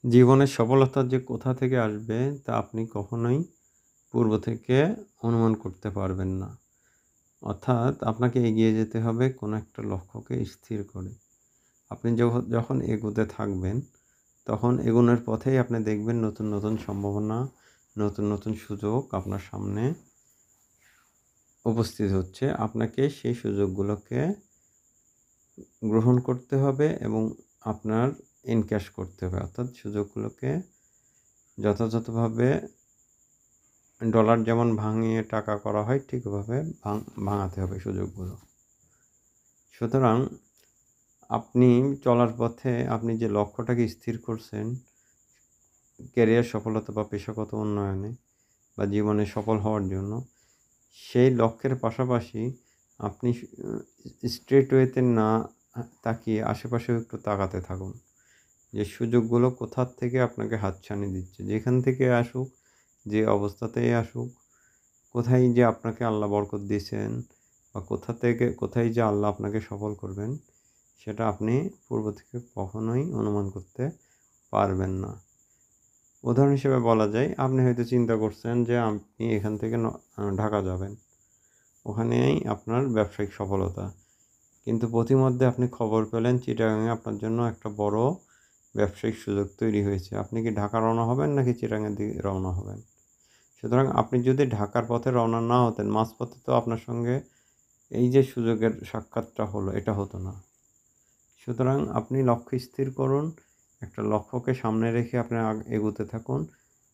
জীবনের সফলতা যে কোথা থেকে আসবে তা আপনি কখনোই পূর্ব থেকে অনুমান করতে পারবেন না। অর্থাৎ আপনাকে এগিয়ে যেতে হবে কোনো একটা লক্ষ্যকে স্থির করে। আপনি যখন এগোতে থাকবেন, তখন এগোনোর পথেই আপনি দেখবেন নতুন, নতুন সম্ভাবনা, নতুন, নতুন সুযোগ আপনার সামনে উপস্থিত হচ্ছে। আপনাকে সেই সুযোগগুলোকে গ্রহণ করতে হবে এবং আপনার এনক্যাশ করতে হবে। অর্থাৎ সুযোগগুলোকে যথাযথভাবে ডলার যেমন ভাঙিয়ে টাকা করা হয়, ঠিক ওভাবে ভাঙাতে হবে সুযোগগুলো। সুতরাং আপনি চলার পথে আপনি যে লক্ষ্যটাকে স্থির করছেন, ক্যারিয়ার সফলতা বা পেশাগত উন্নয়নে বা জীবনে সফল হওয়ার জন্য, সেই লক্ষ্যের পাশাপাশি আপনি স্ট্রেট ওয়েতে না তাকিয়ে আশেপাশেও একটু তাকাতে থাকুন। যে সুযোগগুলো কোথার থেকে আপনাকে হাতছানি দিচ্ছে। যেখান থেকে আসুক, যে অবস্থাতেই আসুক, কোথায় যে আপনাকে আল্লাহ বরকত দিয়েছেন বা কোথায় যে আল্লাহ আপনাকে সফল করবেন, সেটা আপনি পূর্ব থেকে কখনোই অনুমান করতে পারবেন না। উদাহরণ হিসেবে বলা যায়, আপনি হয়তো চিন্তা করছেন যে আপনি এখান থেকে ঢাকা যাবেন। ওখানেই আপনার ব্যবসায়িক সফলতা। কিন্তু পথিমধ্যে আপনি খবর পেলেন চিটাগাংয়ে আপনার জন্য একটা বড় ব্যবসায়িক সুযোগ তৈরি হয়েছে। আপনি কি ঢাকা রওনা হবেন নাকি চিটাগাংয়ের দিকে রওনা হবেন? সুতরাং আপনি যদি ঢাকার পথে রওনা না হতেন, মাঝপথে তো আপনার সঙ্গে এই যে সুযোগের সাক্ষাৎটা হলো, এটা হতো না। সুতরাং আপনি লক্ষ্য স্থির করুন, একটা লক্ষ্যকে সামনে রেখে আপনি এগোতে থাকুন।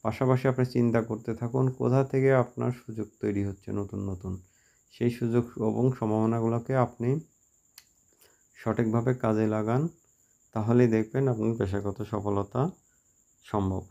পাশাপাশি আপনি চিন্তা করতে থাকুন কোথা থেকে আপনার সুযোগ তৈরি হচ্ছে নতুন, নতুন। সেই সুযোগ এবং সম্ভাবনাগুলোকে আপনি সঠিকভাবে কাজে লাগান, তাহলেই দেখবেন আপনার পেশাগত সফলতা সম্ভব।